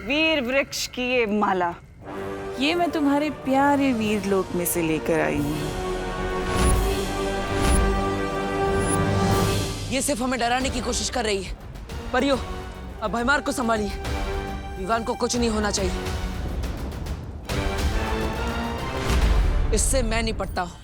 वीर वृक्ष की ये माला, ये मैं तुम्हारे प्यारे वीर लोक में से लेकर आई हूँ। ये सिर्फ हमें डराने की कोशिश कर रही है। परियो, अब भयमार को संभालिए। विवान को कुछ नहीं होना चाहिए। इससे मैं निपटता हूं।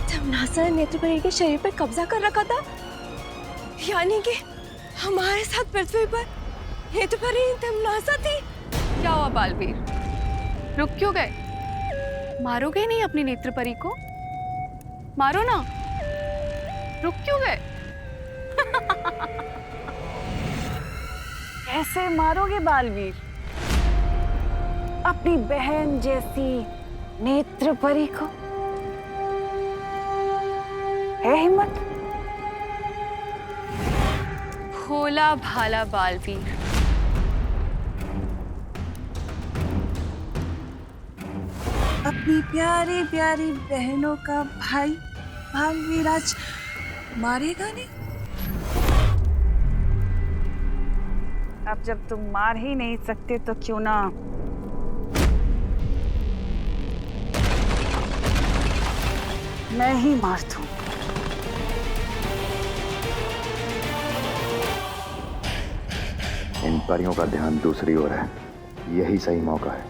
तमनासा ने नेत्रपरी के शरीर पर कब्जा कर रखा था, यानी कि हमारे साथ पृथ्वी पर नेत्रपरी तमनासा थी। क्या हुआ बालवीर, रुक क्यों गए? मारोगे नहीं अपनी नेत्रपरी को? मारो ना, रुक क्यों गए? कैसे मारोगे बालवीर अपनी बहन जैसी नेत्रपरी को? है हिम्मत? भोला भाला बालवीर, अपनी प्यारी प्यारी बहनों का भाई बालवीर आज मारेगा नहीं? अब जब तुम मार ही नहीं सकते तो क्यों ना मैं ही मार दूं। इन परियों का ध्यान दूसरी ओर है, यही सही मौका है।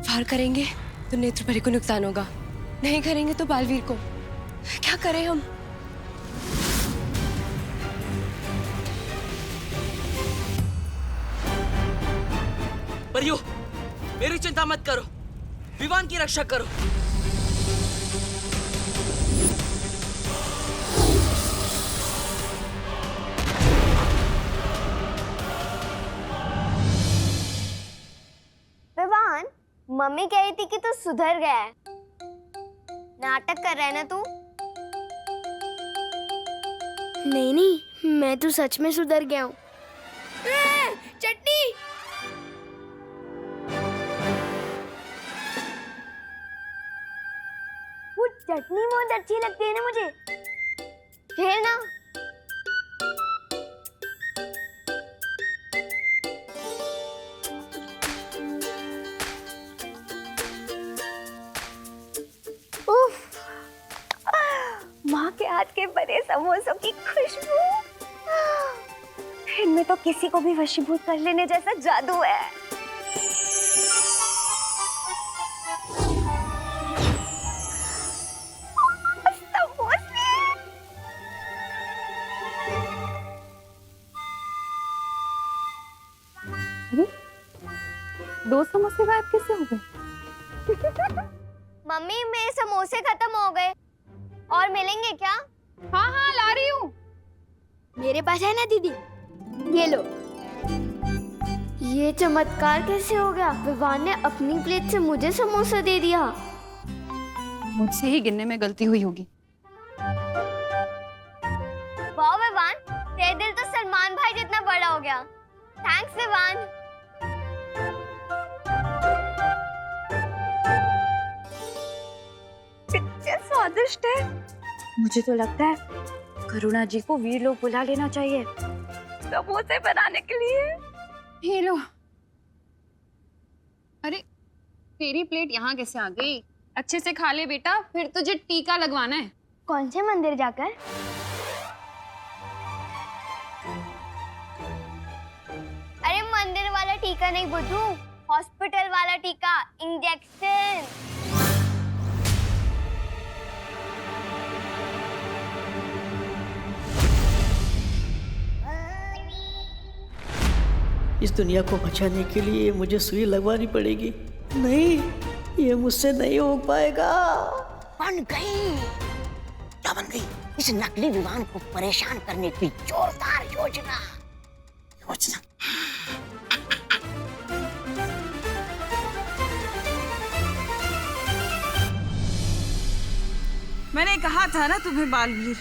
वार करेंगे तो नेत्रपरी को नुकसान होगा, नहीं करेंगे तो बालवीर को। क्या करें हम? परियो, मेरी चिंता मत करो, विवान की रक्षा करो। विवान, मम्मी कह रही थी कि तू सुधर गया है। नाटक कर रहा है ना तू? नहीं नहीं, मैं तो सच में सुधर गया हूँ। चटनी! वो चटनी बहुत अच्छी लगती है ना मुझे। खेलना। उफ! माँ के हाथ के बने समोसों की खुशबू, इनमें तो किसी को भी वशीभूत कर लेने जैसा जादू है। दो समोसे गायब कैसे हो गए? मम्मी, मेरे समोसे खत्म हो गए और मिलेंगे क्या? हाँ हाँ, ला रही हूँ। मेरे पास है ना दीदी, ये लो। ये चमत्कार कैसे हो गया? विवान ने अपनी प्लेट से मुझे समोसा दे दिया। मुझसे ही गिनने में गलती हुई होगी। वाह विवान, तेरा दिल तो सलमान भाई जितना बड़ा हो गया। थैंक्स विवान। कितने स्वादिष्ट है। मुझे तो लगता है करुणा जी को वीर लोग बुला लेना चाहिए समोसे बनाने के लिए। ये लो। अरे, तेरी प्लेट यहाँ कैसे आ गई? अच्छे से खा ले बेटा, फिर तुझे टीका लगवाना है। कौन से मंदिर जाकर? अरे मंदिर वाला टीका नहीं बुद्धू, हॉस्पिटल वाला टीका, इंजेक्शन। इस दुनिया को बचाने के लिए मुझे सुई लगवानी पड़ेगी। नहीं, ये मुझसे नहीं हो पाएगा। बन गई। बन गई इस नकली विमान को परेशान करने की जोरदार योजना। मैंने कहा था ना तुम्हें बालवीर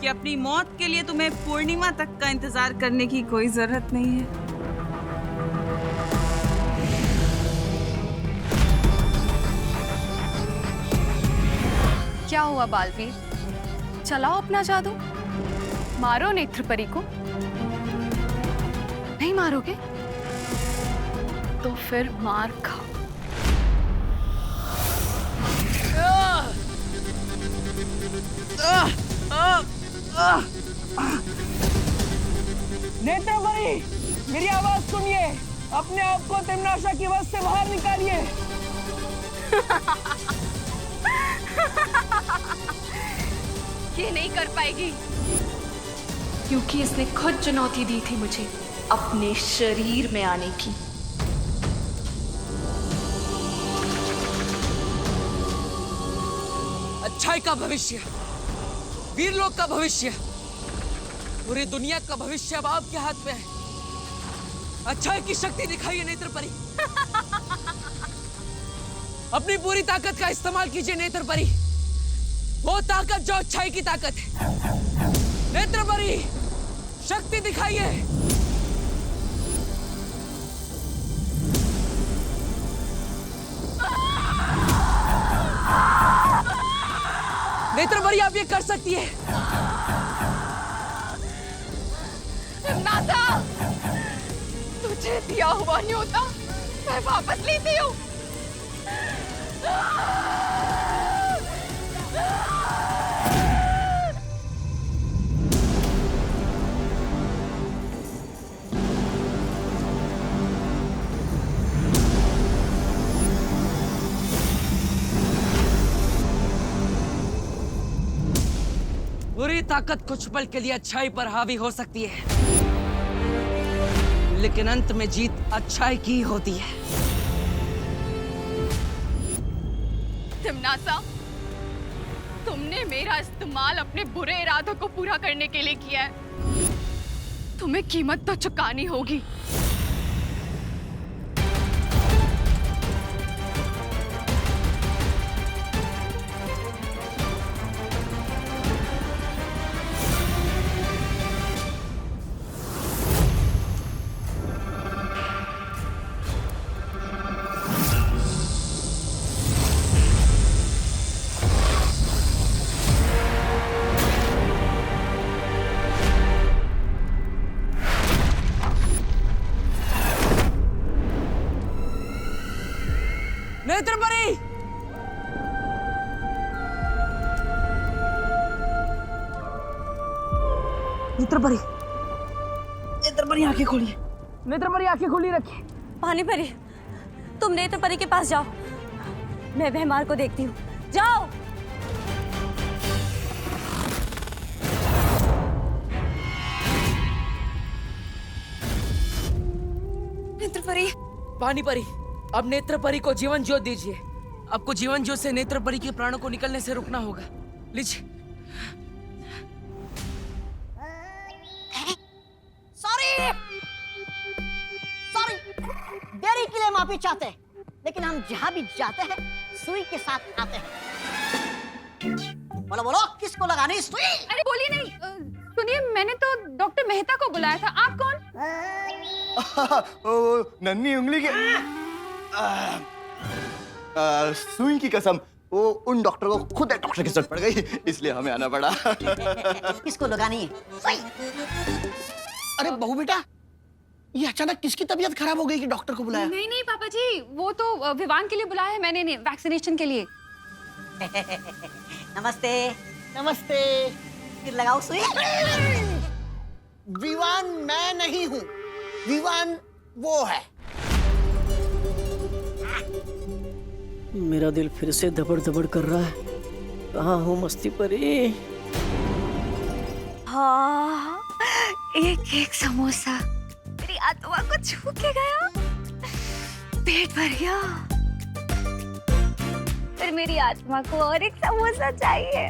कि अपनी मौत के लिए तुम्हें पूर्णिमा तक का इंतजार करने की कोई जरूरत नहीं है। क्या हुआ बालवीर? चलाओ अपना जादू, मारो नेत्रपरी को। नहीं मारोगे तो फिर मार खाओ। नेत्रपरी, मेरी आवाज सुनिए, अपने आप को तिम्नाशा की वश से बाहर निकालिए। ये नहीं कर पाएगी क्योंकि इसने खुद चुनौती दी थी मुझे अपने शरीर में आने की। अच्छाई का भविष्य, वीरलोक का भविष्य, पूरी दुनिया का भविष्य अब आपके हाथ में है। अच्छाई की शक्ति दिखाइए नेत्रपरी। अपनी पूरी ताकत का इस्तेमाल कीजिए नेत्रपरी, वो ताकत जो अच्छाई की ताकत है। नेत्रपरी, शक्ति दिखाइए। नेत्रपरी, आप ये कर सकती है। नाता, तुझे दिया हुआ नहीं होता, मैं वापस लेती हूँ। बुरी ताकत कुछ पल के लिए अच्छाई पर हावी हो सकती है, लेकिन अंत में जीत अच्छाई की होती है। तिम्नासा, तुमने मेरा इस्तेमाल अपने बुरे इरादों को पूरा करने के लिए किया है। तुम्हें कीमत तो चुकानी होगी। नेत्रपरी, नेत्रपरी, नेत्रपरी आंखें खोलिए। नेत्रपरी आंखें खोली रखिए। पानीपरी, तुम नेत्रपरी के पास जाओ, मैं भैमार को देखती हूँ। जाओ। नेत्रपरी, पानीपरी, अब नेत्रपरी को जीवन ज्योत दीजिए। आपको जीवन ज्योत से नेत्रपरी के प्राणों को निकलने से रुकना होगा। लीजिए। सॉरी, देरी के लिए माफी चाहते हैं, लेकिन हम जहाँ भी जाते हैं सुई के साथ आते हैं। बोलो बोलो, किसको लगानी सुई? अरे बोलिए नहीं। सुनिए, मैंने तो डॉक्टर मेहता को बुलाया था। आप कौन? नन्ही उंगली के सुई की कसम, वो उन डॉक्टर को खुद एक डॉक्टर की जरूरत पड़ गई, इसलिए हमें आना पड़ा। किसको लगानी है सुई? अरे बहू बेटा, ये अचानक किसकी तबीयत खराब हो गई कि डॉक्टर को बुलाया? नहीं नहीं पापा जी, वो तो विवान के लिए बुलाया है मैंने, वैक्सीनेशन के लिए। नमस्ते। नमस्ते। फिर लगाओ सुई। विवान मैं नहीं हूँ, विवान वो है। मेरा दिल फिर से धबड़ धबड़ कर रहा है। कहाँ हूँ मस्ती परी? हाँ, एक एक समोसा मेरी आत्मा को छू के गया, पेट भर गया। पर मेरी आत्मा को और एक समोसा चाहिए।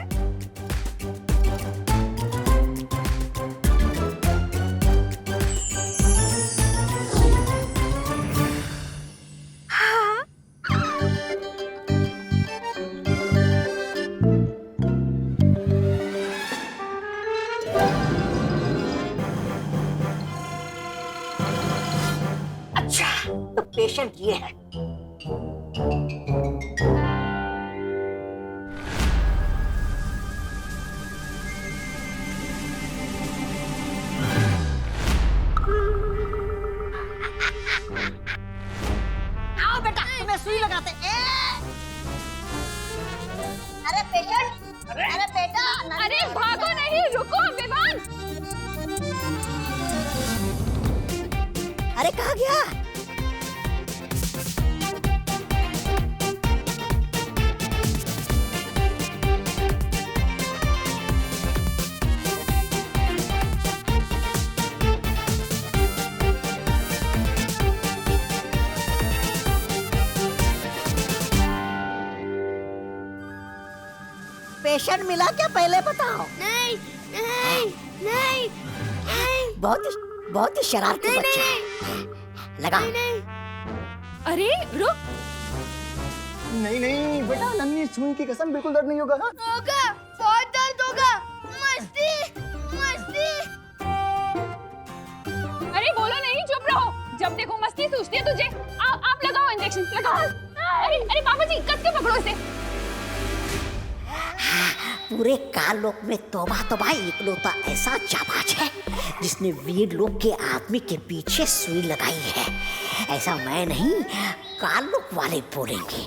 पेशेंट ये है। आओ बेटा, तुम्हें सुई लगाते। अरे पेशेंट, अरे बेटा, अरे भागो नहीं, रुको विवान। अरे कहाँ गया? पेशेंट मिला क्या, पहले बताओ। नहीं नहीं नहीं नहीं बहुत ही शरारती बच्चा है। लगा। अरे रुक। नहीं नहीं बेटा, नन्ही सुई की कसम बिल्कुल दर्द नहीं होगा। हाँ? होगा, बहुत दर्द होगा। मस्ती मस्ती। अरे बोलो नहीं, चुप रहो। जब देखो मस्ती सूझती है तुझे। आप लगाओ इंजेक्शन, लगाओ। अरे पापा जी, कस के पकड़ो इसे। पूरे काल लोक में तौबा तौबा इकलौता ऐसा जाबाज है जिसने वीर लोक के आदमी के पीछे सुई लगाई है। ऐसा मैं नहीं, काल लोक वाले बोलेंगे।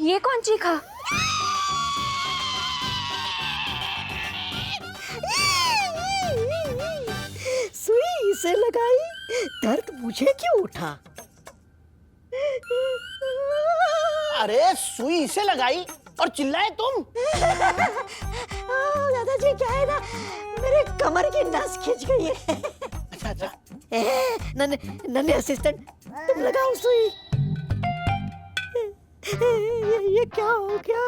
ये कौन चीखा? सुई इसे लगाई, दर्द मुझे क्यों उठा? अरे सुई इसे लगाई और चिल्लाए तुम? दादाजी क्या है ना, मेरे कमर की नस खिंच गई है। अच्छा। नन्हे असिस्टेंट, तुम लगाओ सुई। ये क्या हो गया?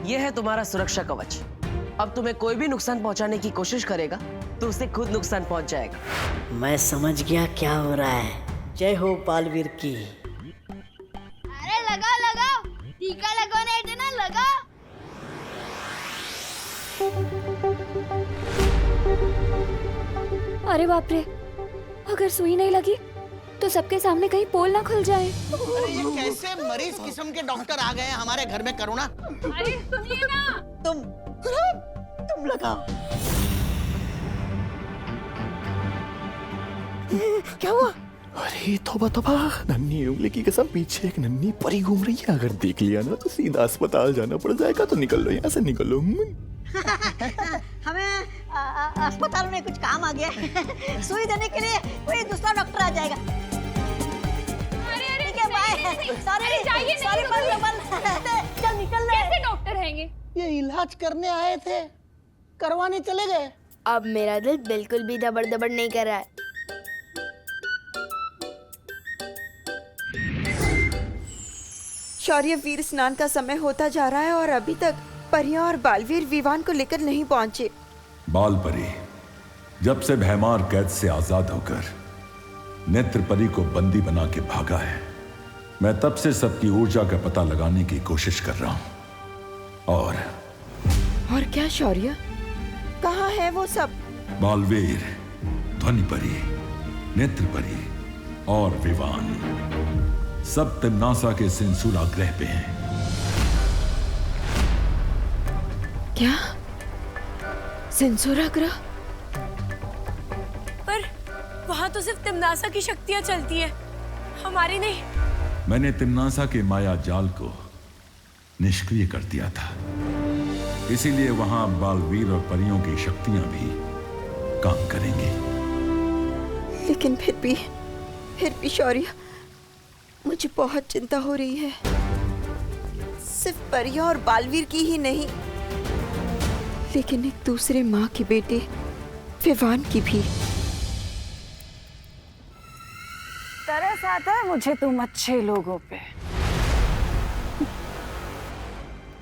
यह है तुम्हारा सुरक्षा कवच। अब तुम्हें कोई भी नुकसान पहुंचाने की कोशिश करेगा तो उसे खुद नुकसान पहुंच जाएगा। मैं समझ गया क्या हो रहा है। जय हो बालवीर की। अरे लगाओ लगाओ, टीका लगवाना है ना, लगाओ। अरे बाप रे, अगर सुई नहीं लगी तो सबके सामने कहीं पोल ना खुल जाए। अरे ये कैसे मरीज किस्म के डॉक्टर आ गए हैं हमारे घर में, करुणा। अरे सुनिए ना। तुम लगाओ। क्या हुआ? अरे तौबा तौबा, नन्ही उंगली की कसम, पीछे एक नन्ही परी घूम रही है। अगर देख लिया ना तो सीधा अस्पताल जाना पड़ जाएगा। तो निकल लो यहाँ से, निकल लो। हमें अस्पताल में कुछ काम आ गया है। सुई देने के लिए कोई दूसरा डॉक्टर आ जाएगा। ठीक है, बाय। चल निकल रहे। कैसे डॉक्टर हैंगे? ये इलाज करने आए थे, करवाने चले गए। अब मेरा दिल बिल्कुल भी दबड़ दबड़ नहीं कर रहा है। शौर्य वीर स्नान का समय होता जा रहा है और अभी तक परियां और बालवीर विवान को लेकर नहीं पहुंचे। बालपरी जब से भैमार कैद से आजाद होकर नेत्रपरी को बंदी बना के भागा है, मैं तब से सबकी ऊर्जा का पता लगाने की कोशिश कर रहा हूं। और क्या शौर्य, कहाँ है वो सब? बालवीर, ध्वनिपरी, नेत्रपरी और विवान सब तिम्नासा के सिंसुला ग्रह पे हैं। क्या? सिंसुरा ग्रह? पर वहाँ तो सिर्फ तिम्नासा की शक्तियाँ चलती हैं, हमारी नहीं। मैंने तिम्नासा के माया जाल को निष्क्रिय कर दिया था, इसीलिए वहां बालवीर और परियों की शक्तियां भी काम करेंगी। लेकिन फिर भी शौर्य, मुझे बहुत चिंता हो रही है। सिर्फ परियां और बालवीर की ही नहीं, लेकिन एक दूसरे माँ के बेटे विवान की भी। तरस आता है मुझे तुम अच्छे लोगों पे।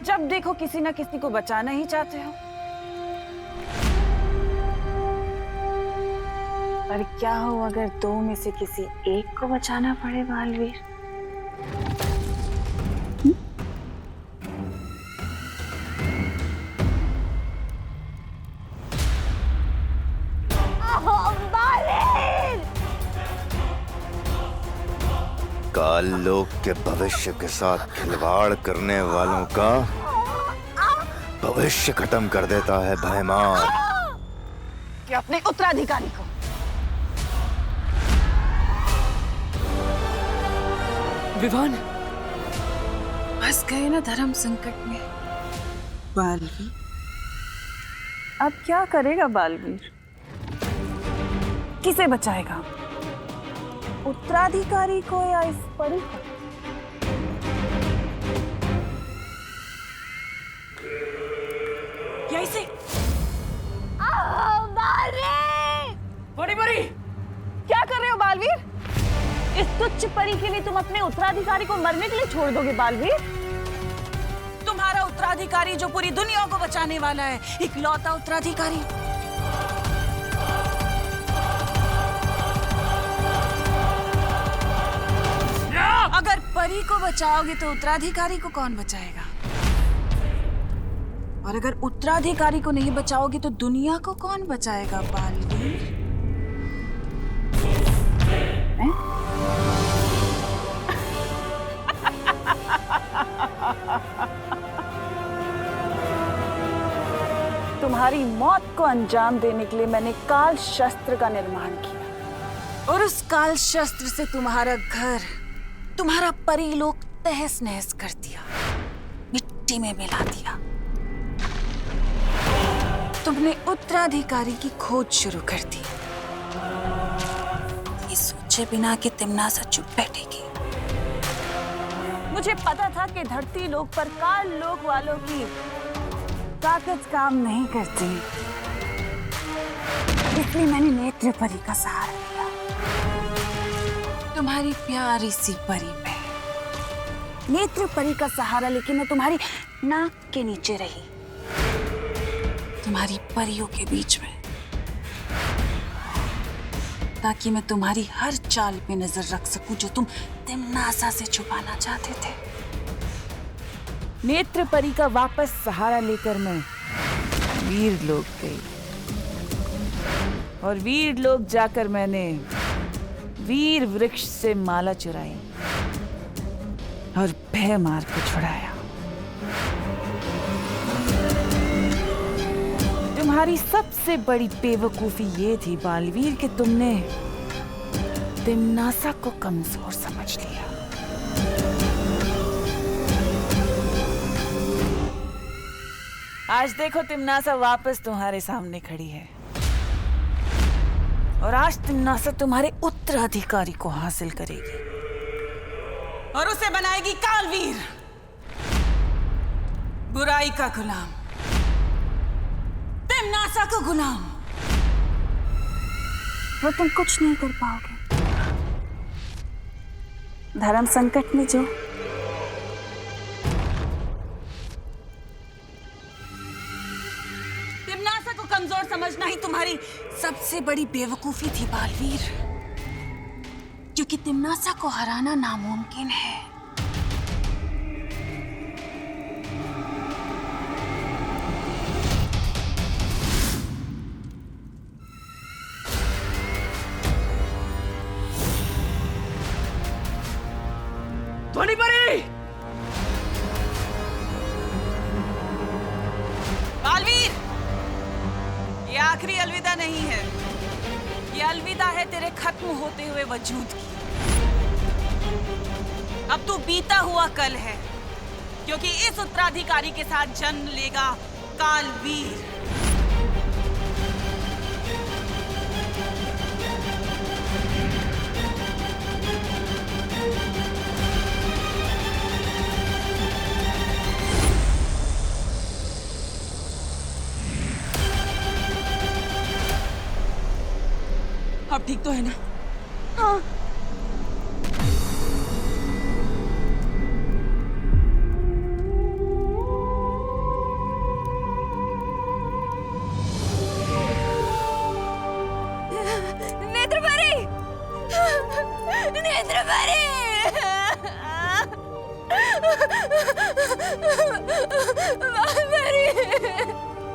जब देखो किसी ना किसी को बचाना ही चाहते हो। पर क्या हो अगर दो में से किसी एक को बचाना पड़े बालवीर? काल लोक के भविष्य के साथ खिलवाड़ करने वालों का भविष्य खत्म कर देता है भयमार। कि अपने उत्तराधिकारी को विवान, फंस गए ना धर्म संकट में बालवीर। अब क्या करेगा बालवीर? किसे बचाएगा? उत्तराधिकारी को या इस परी को? यहीं से बड़ी बड़ी क्या कर रहे हो बालवीर? इस तुच्छ परी के लिए तुम अपने उत्तराधिकारी को मरने के लिए छोड़ दोगे बालवीर? तुम्हारा उत्तराधिकारी जो पूरी दुनिया को बचाने वाला है, इकलौता उत्तराधिकारी। अगर परी को बचाओगे तो उत्तराधिकारी को कौन बचाएगा? और अगर उत्तराधिकारी को नहीं बचाओगे तो दुनिया को कौन बचाएगा बालवीर? तुम्हारी मौत को अंजाम देने के लिए मैंने काल शस्त्र का निर्माण किया और उस काल शस्त्र से तुम्हारा घर, तुम्हारा परीलोक तहस नहस कर दिया, मिट्टी में मिला दिया। तुमने उत्तराधिकारी की खोज शुरू कर दी, ये सोचे बिना कि तिम्नासा चुप बैठेगी। मुझे पता था कि धरती लोक पर काल लोक वालों की ताकत काम नहीं करती, इसलिए मैंने नेत्र परी का सहारा लिया। तुम्हारी प्यारी सी परी पे नेत्र परी का सहारा लेके मैं तुम्हारी नाक के नीचे रही, तुम्हारी परियों के बीच में, ताकि मैं तुम्हारी हर चाल पे नजर रख सकूं जो तुम तिम्नासा से छुपाना चाहते थे। नेत्र परी का वापस सहारा लेकर मैं वीर लोक गई और वीर लोक जाकर मैंने वीर वृक्ष से माला चुराई और भय मार को छुड़ाया। तुम्हारी सबसे बड़ी बेवकूफी ये थी बालवीर कि तुमने तिम्नासा को कमजोर समझ लिया। आज देखो तिम्नासा वापस तुम्हारे सामने खड़ी है और आज तिम्नासा तुम्हारे उत्तराधिकारी को हासिल करेगी और उसे बनाएगी कालवीर, बुराई का गुलाम, तिम्नासा का गुलाम। और तुम कुछ नहीं कर पाओगे। धर्म संकट में जो तिम्नासा को कमजोर समझना ही तुम्हारी सबसे बड़ी बेवकूफी थी बालवीर, क्योंकि तिम्नासा को हराना नामुमकिन है। ध्वनि परी! बालवीर, ये आखिरी अलविदा नहीं है, ये अलविदा है तेरे खत्म होते हुए वजूद की। अब तू बीता हुआ कल है, क्योंकि इस उत्तराधिकारी के साथ जन्म लेगा कालवीर। अब ठीक तो है ना? हाँ।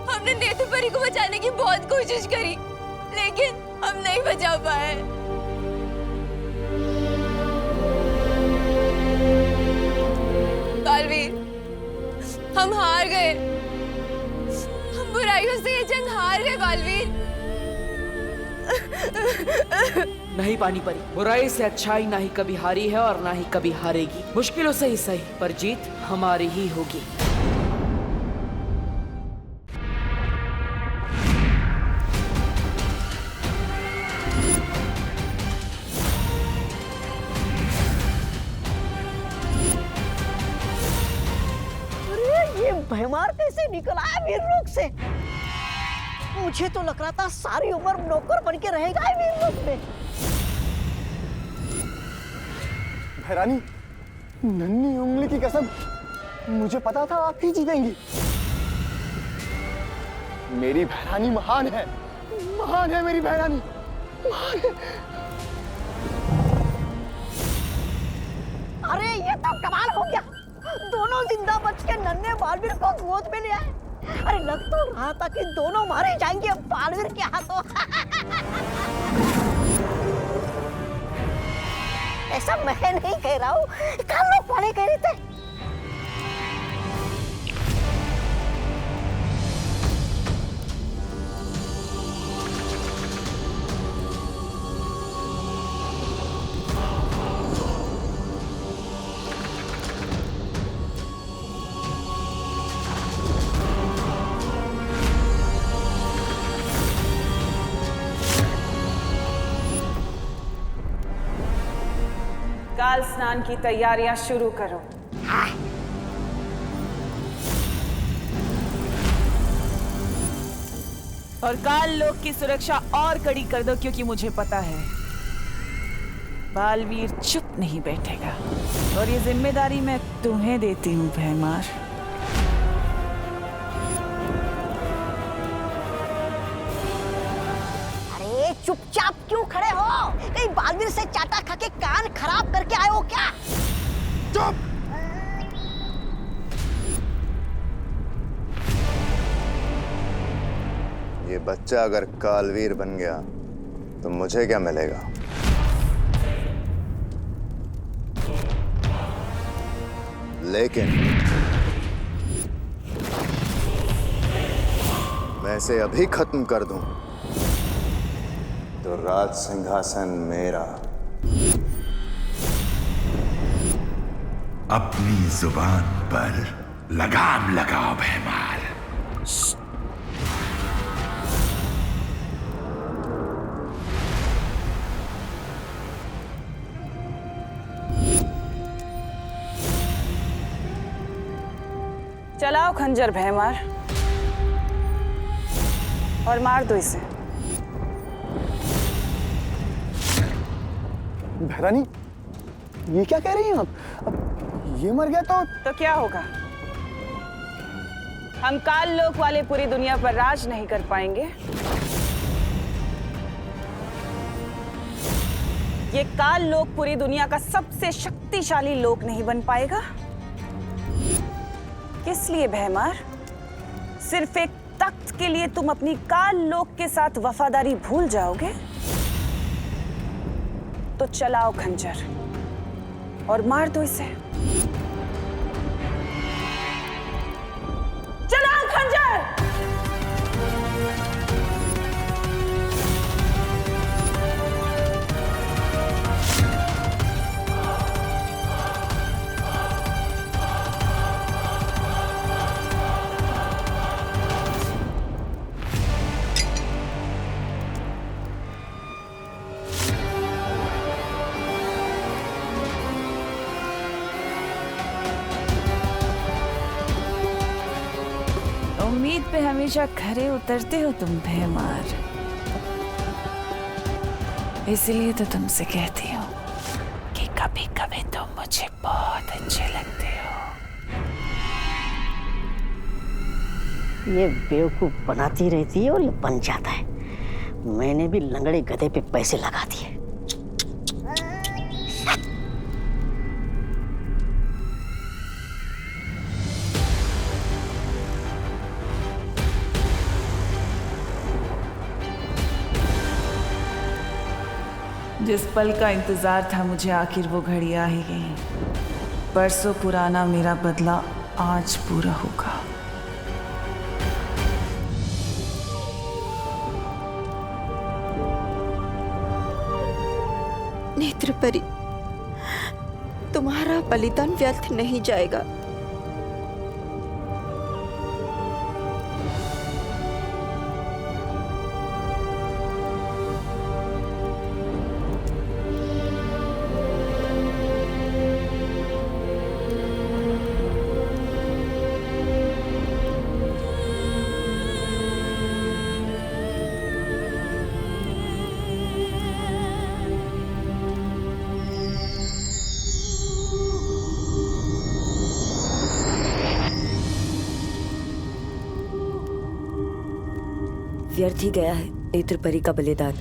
हमने नेत्र परी को बचाने की बहुत कोशिश करी, लेकिन हम नहीं बचा पाए। बालवीर, हम हार गए। हम बुराइयों से ये जंग हार गए बालवीर। नहीं पानी परी, बुराई से अच्छाई ना ही कभी हारी है और ना ही कभी हारेगी। मुश्किलों से ही सही, पर जीत हमारी ही होगी। अरे ये भैमार कैसे निकल आया वीरलोक से? मुझे तो लग रहा था सारी उम्र नौकर बन के रहेगा वीरलोक में। भैरानी, नन्ही उंगली की कसम, मुझे पता था आप ही जीतेंगी। मेरी भैरानी महान है मेरी भैरानी, महान है। अरे ये तो कमाल हो गया, दोनों जिंदा बच के नन्हे बालवीर को गोद में ले आए। अरे लग तो रहा था कि दोनों मारे जाएंगे बालवीर के हाथों। ऐसा मैं नहीं कह रहा हूँ, कल लोग पढ़े कह रहे थे। काल स्नान की तैयारियां शुरू करो। और काल लोक की सुरक्षा और कड़ी कर दो, क्योंकि मुझे पता है बालवीर चुप नहीं बैठेगा। और ये जिम्मेदारी मैं तुम्हें देती हूँ भैमार। अरे चुपचाप क्यों खड़े हो? कहीं बालवीर से चाटा खा के कान खराब करके आए हो क्या? चुप! ये बच्चा अगर कालवीर बन गया तो मुझे क्या मिलेगा? लेकिन मैं इसे अभी खत्म कर दूं तो राज सिंहासन मेरा। अपनी जुबान पर लगाम लगाओ भैमार। चलाओ खंजर भैमार और मार दो इसे। भैरानी, ये क्या कह रही हैं आप? अब ये मर गया तो क्या होगा? हम काल लोक वाले पूरी दुनिया पर राज नहीं कर पाएंगे। ये काल लोक पूरी दुनिया का सबसे शक्तिशाली लोक नहीं बन पाएगा। किस लिए भैमार? सिर्फ एक तख्त के लिए तुम अपनी काल लोक के साथ वफादारी भूल जाओगे? तो चलाओ खंजर और मार दो इसे। चलाओ खंजर! उम्मीद पे हमेशा खरे उतरते हो तुम भैमार, इसलिए तो तुमसे कहती हूँ कि कभी कभी तुम मुझे बहुत अच्छे लगते हो। ये बेवकूफ बनाती रहती है और ये बन जाता है। मैंने भी लंगड़े गधे पे पैसे लगा दिए। जिस पल का इंतजार था मुझे आखिर वो घड़ी आ ही गई। परसों पुराना मेरा बदला आज पूरा होगा। नेत्रपरी, तुम्हारा बलिदान व्यर्थ नहीं जाएगा। व्यर्थ ही गया है नेत्रपरी का बलिदान।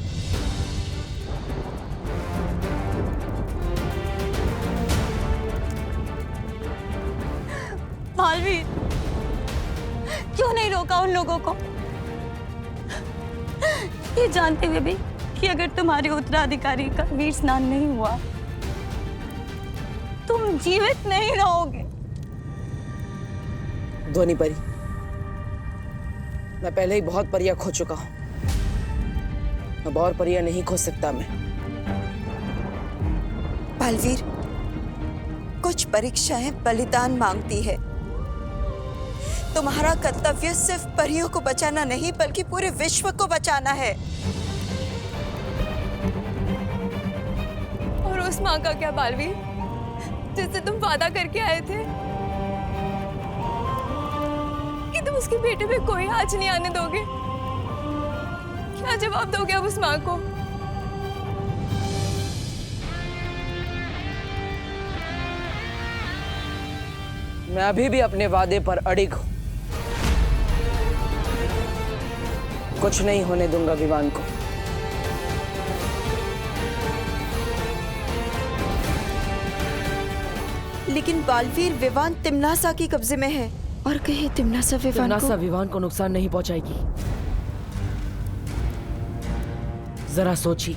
बालवीर, क्यों नहीं रोका उन लोगों को? ये जानते हुए भी कि अगर तुम्हारे उत्तराधिकारी का वीर स्नान नहीं हुआ तुम जीवित नहीं रहोगे। ध्वनि परी, मैं पहले ही बहुत परियां खो चुका हूं। अब और परियां नहीं खो सकता मैं। बालवीर, कुछ परीक्षाएं बलिदान मांगती है। तुम्हारा कर्तव्य सिर्फ परियों को बचाना नहीं बल्कि पूरे विश्व को बचाना है। और उस माँ का क्या बालवीर, जिससे तुम वादा करके आए थे कि तुम उसके बेटे पे कोई आँच नहीं आने दोगे? क्या जवाब दोगे अब उस माँ को? मैं अभी भी अपने वादे पर अड़िग हूं। कुछ नहीं होने दूंगा विवान को। लेकिन बालवीर, विवान तिम्नासा के कब्जे में है और कहीं तिम्नासा विवान को नुकसान नहीं पहुंचाएगी। जरा सोचिए,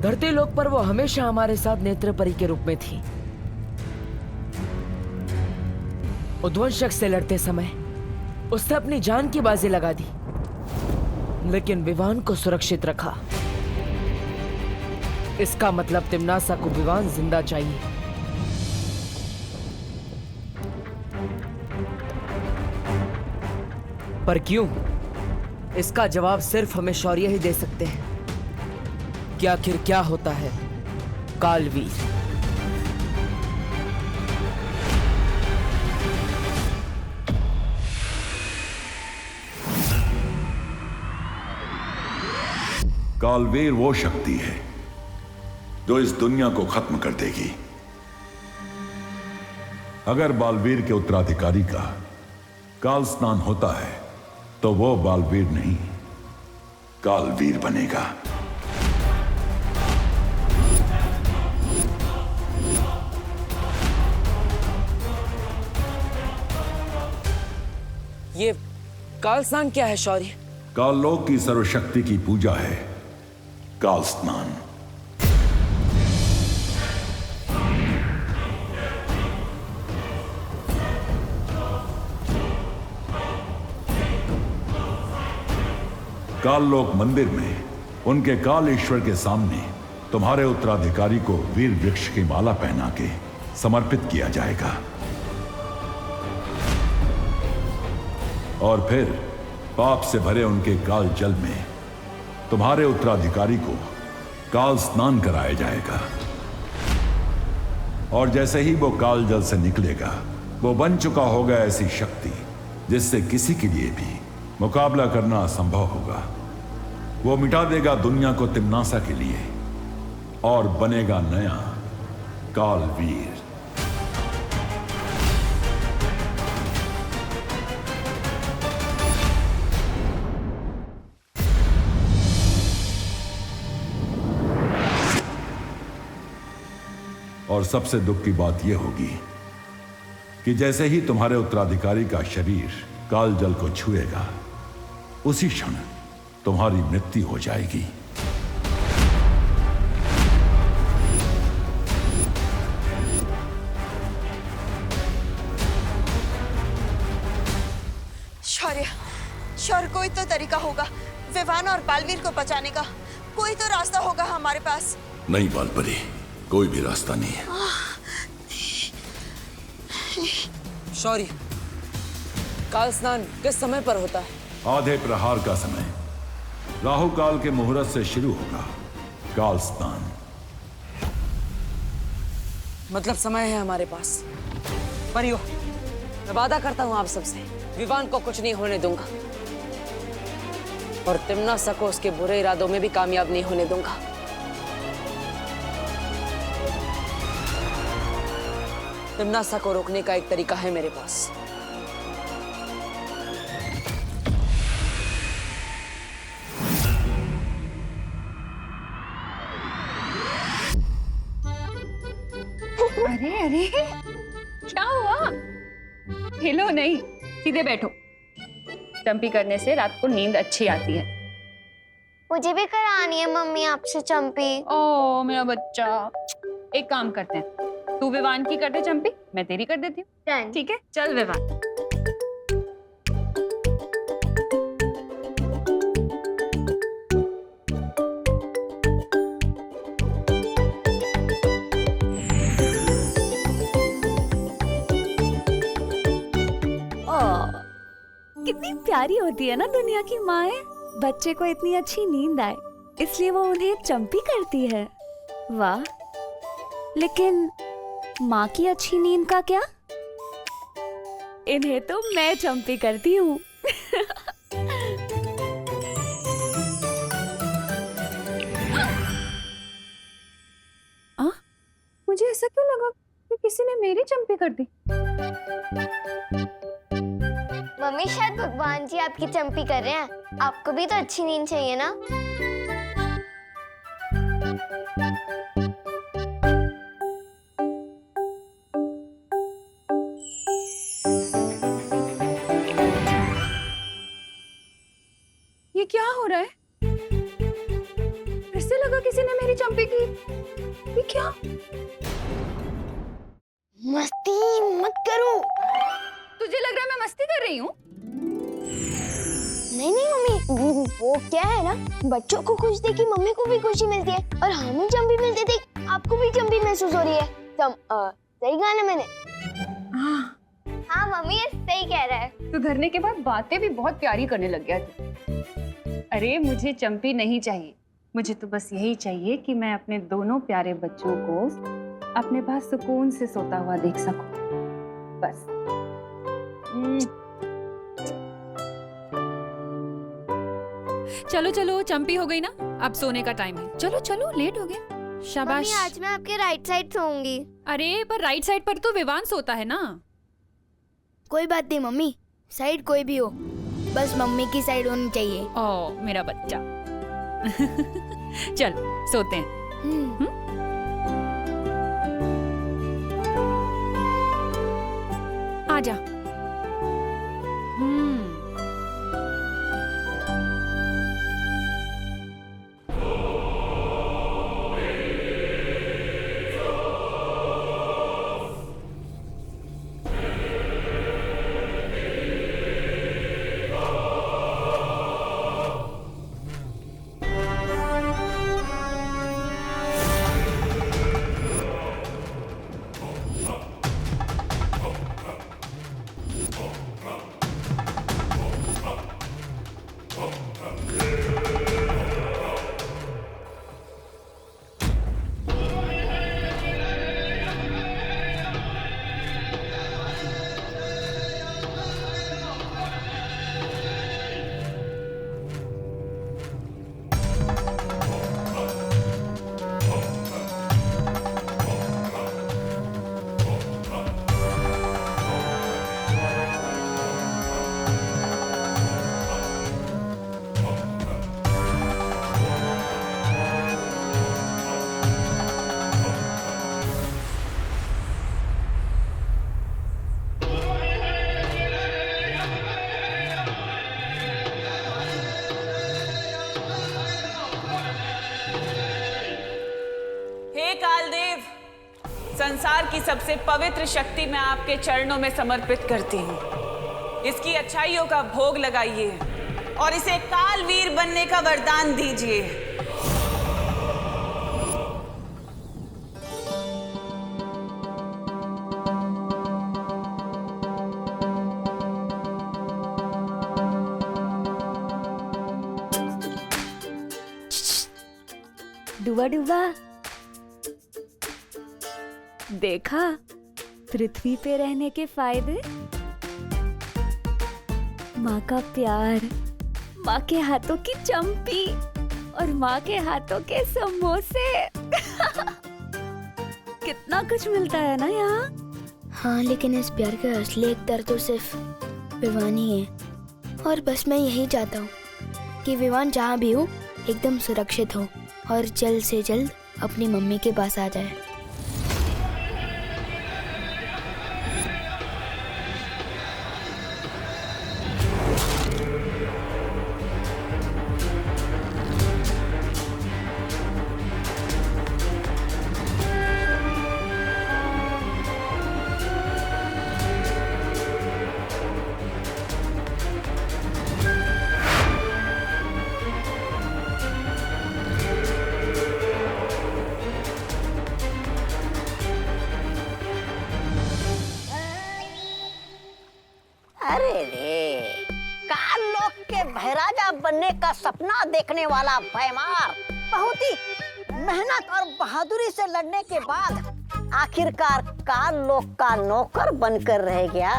धरती लोक पर वो हमेशा हमारे साथ नेत्रपरी के रूप में थी। उद्वंशक से लड़ते समय उसने अपनी जान की बाजी लगा दी, लेकिन विवान को सुरक्षित रखा। इसका मतलब तिम्नासा को विवान जिंदा चाहिए। पर क्यों? इसका जवाब सिर्फ हमें शौर्य ही दे सकते हैं कि आखिर क्या होता है कालवीर। कालवीर वो शक्ति है जो इस दुनिया को खत्म कर देगी। अगर बालवीर के उत्तराधिकारी का काल स्नान होता है तो वो बालवीर नहीं, कालवीर बनेगा। ये काल स्नान क्या है शौर्य? काललोक की सर्वशक्ति की पूजा है काल स्नान। काललोक मंदिर में उनके काल ईश्वर के सामने तुम्हारे उत्तराधिकारी को वीर वृक्ष की माला पहना के समर्पित किया जाएगा और फिर पाप से भरे उनके काल जल में तुम्हारे उत्तराधिकारी को काल स्नान कराया जाएगा। और जैसे ही वो काल जल से निकलेगा, वो बन चुका होगा ऐसी शक्ति जिससे किसी के लिए भी मुकाबला करना असंभव होगा। वो मिटा देगा दुनिया को तिम्नासा के लिए और बनेगा नया कालवीर। और सबसे दुख की बात यह होगी कि जैसे ही तुम्हारे उत्तराधिकारी का शरीर काल जल को छुएगा, उसी क्षण तुम्हारी मृत्यु हो जाएगी। कोई तो तरीका होगा विवान और बालवीर को बचाने का। कोई तो रास्ता होगा हमारे पास। नहीं बालपरी, कोई भी रास्ता नहीं है। शौर्य, काल स्नान किस समय पर होता है? आधे प्रहार का समय, राहु काल के मुहूर्त से शुरू होगा काल स्नान। मतलब समय है हमारे पास। परियो, मैं वादा करता हूं आप सबसे, विवान को कुछ नहीं होने दूंगा और तिम्नासा को उसके बुरे इरादों में भी कामयाब नहीं होने दूंगा। तिम्नासा को रोकने का एक तरीका है मेरे पास। अरे अरे, क्या हुआ? हिलो नहीं, सीधे बैठो। चंपी करने से रात को नींद अच्छी आती है। मुझे भी करानी है मम्मी आपसे चंपी। ओ मेरा बच्चा, एक काम करते हैं, तू विवान की कर दे चंपी, मैं तेरी कर देती हूँ। ठीक है, चल विवान। कितनी प्यारी होती है ना दुनिया की माएं। बच्चे को इतनी अच्छी नींद आए इसलिए वो उन्हें चंपी करती है। वाह, लेकिन माँ की अच्छी नींद का क्या? इन्हें तो मैं चंपी करती हूँ। मुझे ऐसा क्यों लगा कि किसी ने मेरी चंपी कर दी? मम्मी शायद भगवान जी आपकी चंपी कर रहे हैं। आपको भी तो अच्छी नींद चाहिए ना। ये क्या हो रहा है? फिर से लगा किसी ने मेरी चंपी की। ये क्या? मस्ती मत करो। तुझे लग रहा है मैं मस्ती कर रही हूँ? नहीं नहीं मम्मी, वो क्या है ना, बच्चों को खुश देखी मम्मी को भी खुशी मिलती है और हमें चंपी मिलती थी, आपको भी चंपी महसूस हो रही है। सही कहा ना मैंने? हाँ मम्मी, ये सही कह रहा है। तू धरने के बाद बातें भी बहुत प्यारी करने लग गया तू। अरे मुझे चंपी नहीं चाहिए, मुझे तो बस यही चाहिए कि मैं अपने दोनों प्यारे बच्चों को अपने पास सुकून से सोता हुआ देख सकूं, बस। चलो चलो, चंपी हो गई ना, अब सोने का टाइम है। चलो चलो, लेट हो गया। शाबाश। मम्मी आज मैं आपके राइट साइड सोऊंगी। अरे पर राइट साइड पर तो विवान सोता है ना। कोई बात नहीं मम्मी, साइड कोई भी हो, बस मम्मी की साइड होनी चाहिए। ओ मेरा बच्चा। चल सोते हैं। आजा। संसार की सबसे पवित्र शक्ति मैं आपके चरणों में समर्पित करती हूँ। इसकी अच्छाइयों का भोग लगाइए और इसे कालवीर बनने का वरदान दीजिए। डुबा डुबा, देखा पृथ्वी पे रहने के फायदे? माँ का प्यार, माँ के हाथों की चंपी और माँ के हाथों के समोसे। कितना कुछ मिलता है ना यहाँ। हाँ, लेकिन इस प्यार का असली एकदार तो सिर्फ विवान ही है। और बस मैं यही चाहता हूँ कि विवान जहाँ भी हो एकदम सुरक्षित हो और जल्द से जल्द अपनी मम्मी के पास आ जाए। अरे रे, काल लोक के महाराजा बनने का सपना देखने वाला भैमार बहुत ही मेहनत और बहादुरी से लड़ने के बाद आखिरकार काल लोक का नौकर बनकर रह गया।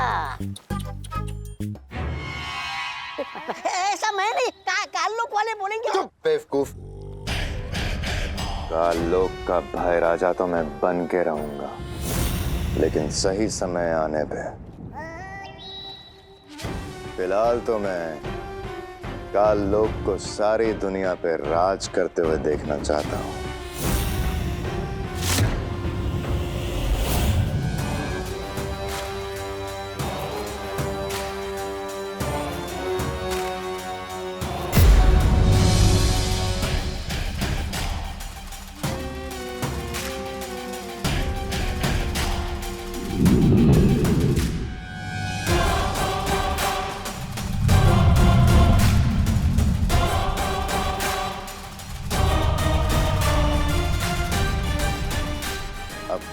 ऐसा मैं नहीं, काल लोक वाले बोलेंगे। बेवकूफ। काल लोक का भाई राजा तो मैं बन के रहूंगा, लेकिन सही समय आने पे। फिलहाल तो मैं काल लोक को सारी दुनिया पे राज करते हुए देखना चाहता हूँ।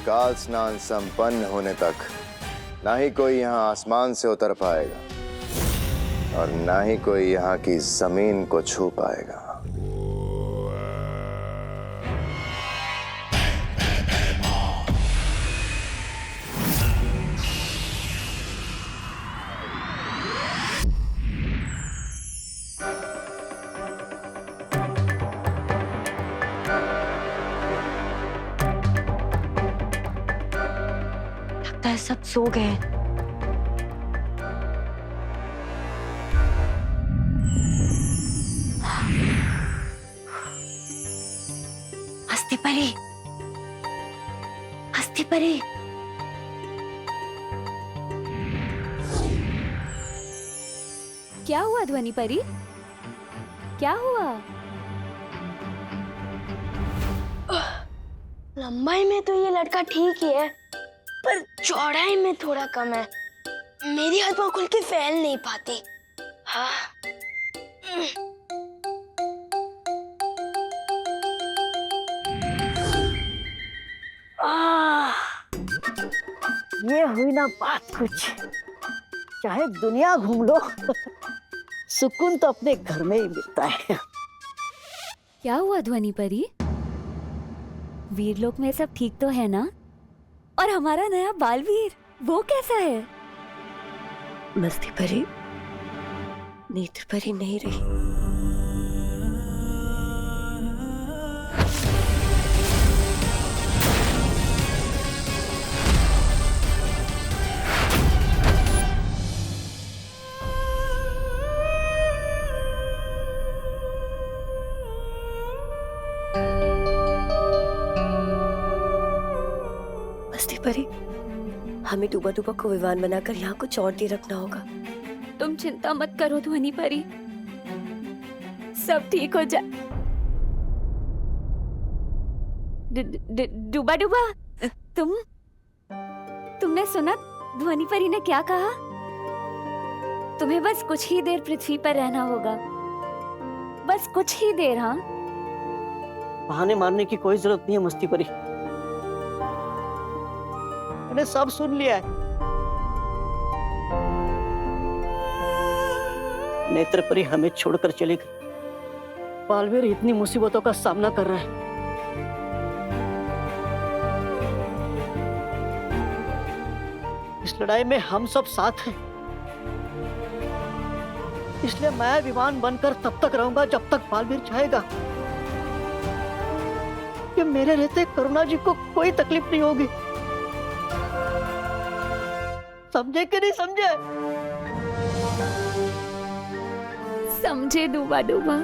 काल स्नान संपन्न होने तक ना ही कोई यहाँ आसमान से उतर पाएगा और ना ही कोई यहाँ की जमीन को छू पाएगा। सब सो गए। हस्ती परी, हस्ती परी, क्या हुआ ध्वनि परी? क्या हुआ? लंबाई में तो ये लड़का ठीक ही है, पर चौड़ाई में थोड़ा कम है। मेरी हथवा खुल के फैल नहीं पाती। हाँ। ये हुई ना बात कुछ। चाहे दुनिया घूम लो, सुकून तो अपने घर में ही मिलता है। क्या हुआ ध्वनि परी? वीरलोक में सब ठीक तो है ना? और हमारा नया बालवीर वो कैसा है? मस्ती परी नेत्र परी नहीं रही। परी, हमें डूबा डूबा को विमान बनाकर यहाँ कुछ और देर रखना होगा। तुम चिंता मत करो ध्वनि परी, सब ठीक हो जाए। डूबा डूबा, तुमने सुना ध्वनि परी ने क्या कहा? तुम्हें बस कुछ ही देर पृथ्वी पर रहना होगा बस कुछ ही देर। हाँ, बहाने मारने की कोई जरूरत नहीं है मस्ती परी। मैंने सब सुन लिया है। नेत्र परी हमें छोड़कर चली गई। बालवीर इतनी मुसीबतों का सामना कर रहा है। इस लड़ाई में हम सब साथ हैं। इसलिए मैं विमान बनकर तब तक रहूंगा जब तक बालवीर चाहेगा। कि मेरे रहते करुणा जी को कोई तकलीफ नहीं होगी। समझे कि नहीं समझे? समझे डूबा डूबा।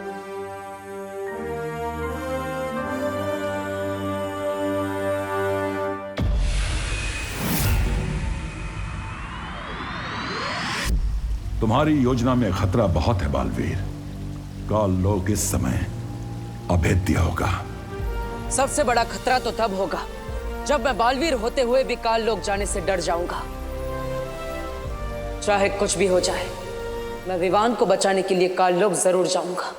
तुम्हारी योजना में खतरा बहुत है बालवीर। काल लोक इस समय अभेद्य होगा। सबसे बड़ा खतरा तो तब होगा जब मैं बालवीर होते हुए भी काल लोक जाने से डर जाऊंगा। चाहे कुछ भी हो जाए, मैं विवान को बचाने के लिए काल लोक जरूर जाऊंगा।